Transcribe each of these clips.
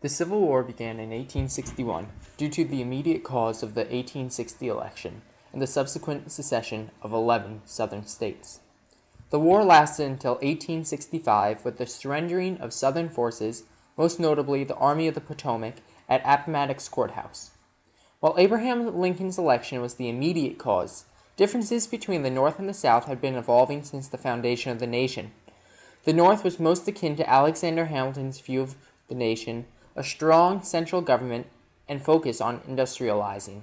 The Civil War began in 1861 due to the immediate cause of the 1860 election and the subsequent secession of 11 Southern states. The war lasted until 1865 with the surrendering of Southern forces, most notably the Army of the Potomac at Appomattox Courthouse. While Abraham Lincoln's election was the immediate cause, differences between the North and the South had been evolving since the foundation of the nation. The North was most akin to Alexander Hamilton's view of the nation, a strong central government, and focus on industrializing.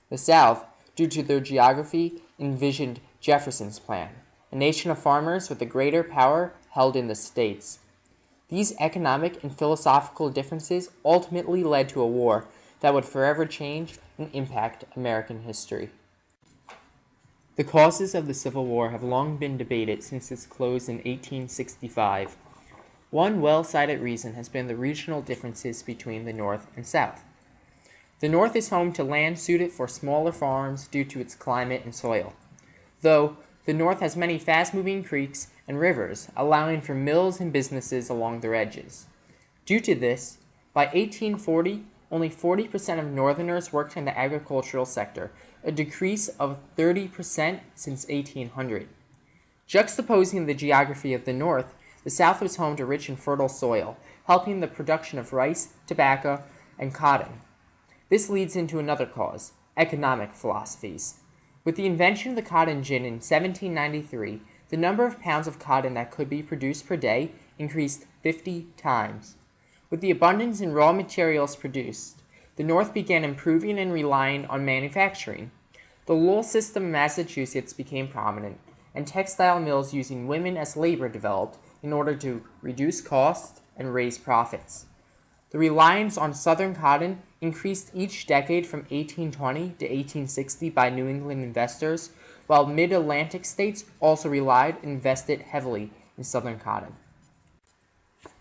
The South, due to their geography, envisioned Jefferson's plan, a nation of farmers with a greater power held in the states. These economic and philosophical differences ultimately led to a war that would forever change and impact American history. The causes of the Civil War have long been debated since its close in 1865. One well-cited reason has been the regional differences between the North and South. The North is home to land suited for smaller farms due to its climate and soil, though the North has many fast-moving creeks and rivers, allowing for mills and businesses along their edges. Due to this, by 1840, only 40% of Northerners worked in the agricultural sector, a decrease of 30% since 1800. Juxtaposing the geography of the North, the South was home to rich and fertile soil, helping the production of rice, tobacco, and cotton. This leads into another cause, economic philosophies. With the invention of the cotton gin in 1793, the number of pounds of cotton that could be produced per day increased 50 times. With the abundance in raw materials produced, the North began improving and relying on manufacturing. The wool system in Massachusetts became prominent, and textile mills using women as labor developed in order to reduce costs and raise profits. The reliance on Southern cotton increased each decade from 1820 to 1860 by New England investors, while mid-Atlantic states also relied and invested heavily in Southern cotton.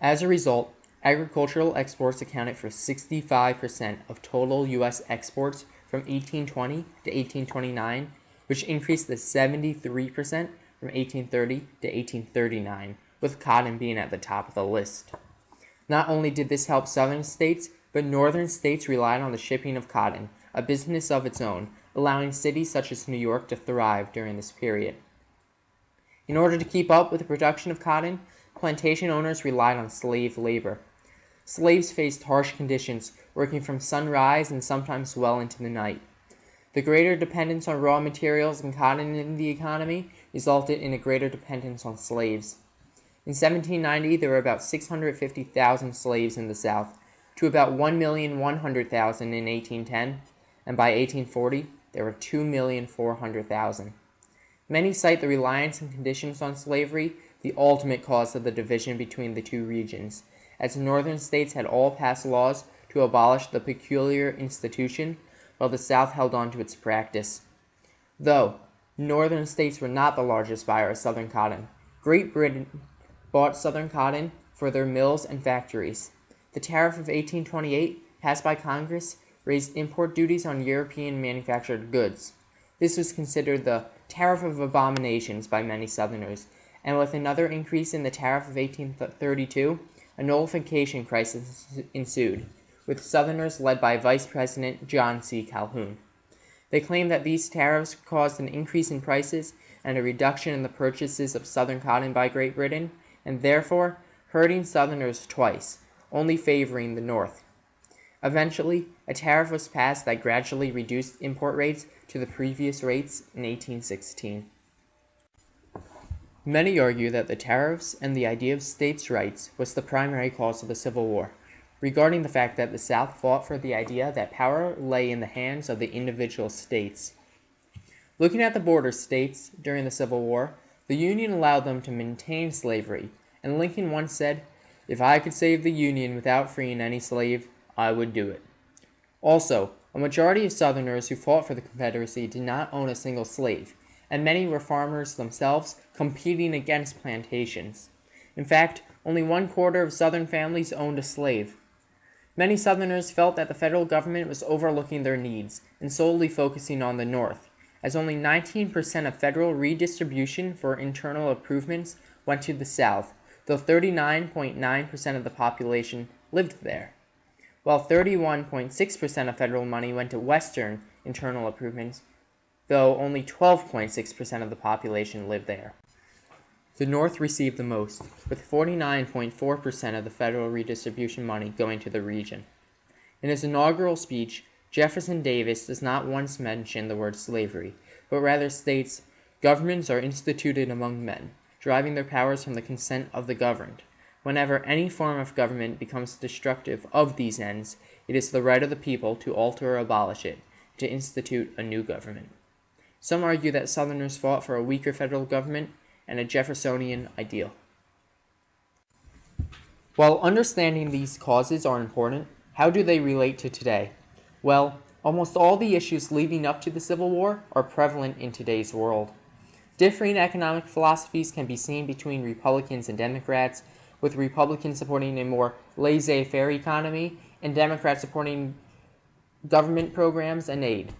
As a result, agricultural exports accounted for 65% of total U.S. exports from 1820 to 1829, which increased to 73% from 1830 to 1839, with cotton being at the top of the list. Not only did this help Southern states, but Northern states relied on the shipping of cotton, a business of its own, allowing cities such as New York to thrive during this period. In order to keep up with the production of cotton, plantation owners relied on slave labor. Slaves faced harsh conditions, working from sunrise and sometimes well into the night. The greater dependence on raw materials and cotton in the economy resulted in a greater dependence on slaves. In 1790, there were about 650,000 slaves in the South, to about 1,100,000 in 1810, and by 1840, there were 2,400,000. Many cite the reliance and conditions on slavery the ultimate cause of the division between the two regions, as Northern states had all passed laws to abolish the peculiar institution, while the South held on to its practice. Though Northern states were not the largest buyer of Southern cotton, Great Britain bought Southern cotton for their mills and factories. The tariff of 1828, passed by Congress, raised import duties on European manufactured goods. This was considered the tariff of abominations by many Southerners, and with another increase in the tariff of 1832, a nullification crisis ensued, with Southerners led by Vice President John C. Calhoun. They claimed that these tariffs caused an increase in prices and a reduction in the purchases of Southern cotton by Great Britain, and therefore hurting Southerners twice, only favoring the North. Eventually, a tariff was passed that gradually reduced import rates to the previous rates in 1816. Many argue that the tariffs and the idea of states' rights was the primary cause of the Civil War, regarding the fact that the South fought for the idea that power lay in the hands of the individual states. Looking at the border states during the Civil War, the Union allowed them to maintain slavery, and Lincoln once said, "If I could save the Union without freeing any slave, I would do it." Also, a majority of Southerners who fought for the Confederacy did not own a single slave, and many were farmers themselves competing against plantations. In fact, only 1/4 of Southern families owned a slave. Many Southerners felt that the federal government was overlooking their needs and solely focusing on the North, as only 19% of federal redistribution for internal improvements went to the South, though 39.9% of the population lived there. while 31.6% of federal money went to Western internal improvements, though only 12.6% of the population lived there. The North received the most, with 49.4% of the federal redistribution money going to the region. In his inaugural speech, Jefferson Davis does not once mention the word slavery, but rather states, "Governments are instituted among men, deriving their powers from the consent of the governed. Whenever any form of government becomes destructive of these ends, it is the right of the people to alter or abolish it, to institute a new government." Some argue that Southerners fought for a weaker federal government and a Jeffersonian ideal. While understanding these causes are important, how do they relate to today? Well, almost all the issues leading up to the Civil War are prevalent in today's world. Differing economic philosophies can be seen between Republicans and Democrats, with Republicans supporting a more laissez-faire economy and Democrats supporting government programs and aid.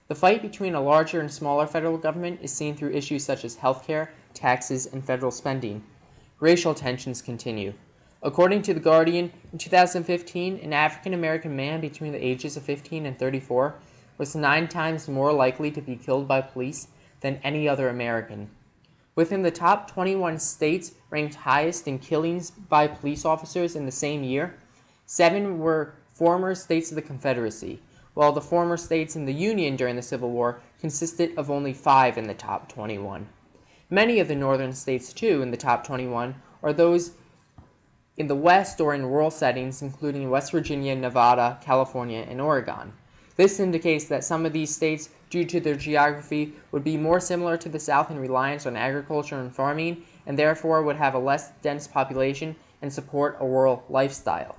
The fight between a larger and smaller federal government is seen through issues such as healthcare, taxes, and federal spending. Racial tensions continue. According to The Guardian, in 2015, an African American man between the ages of 15 and 34 was 9 times more likely to be killed by police than any other American. Within the top 21 states ranked highest in killings by police officers in the same year, 7 were former states of the Confederacy, while the former states in the Union during the Civil War consisted of only 5 in the top 21. Many of the northern states, too, in the top 21 are those in the West or in rural settings, including West Virginia, Nevada, California, and Oregon. This indicates that some of these states, due to their geography, would be more similar to the South in reliance on agriculture and farming, and therefore would have a less dense population and support a rural lifestyle.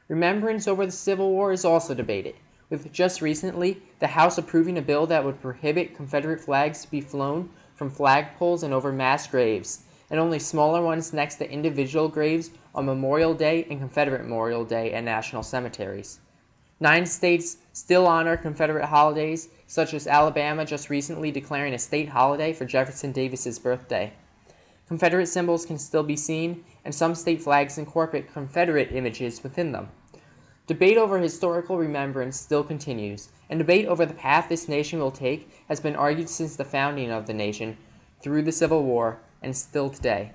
Remembrance over the Civil War is also debated, with just recently the House approving a bill that would prohibit Confederate flags to be flown from flagpoles and over mass graves, and only smaller ones next to individual graves on Memorial Day and Confederate Memorial Day at national cemeteries. 9 states still honor Confederate holidays, such as Alabama just recently declaring a state holiday for Jefferson Davis's birthday. Confederate symbols can still be seen, and some state flags incorporate Confederate images within them. Debate over historical remembrance still continues, and debate over the path this nation will take has been argued since the founding of the nation, through the Civil War, and still today.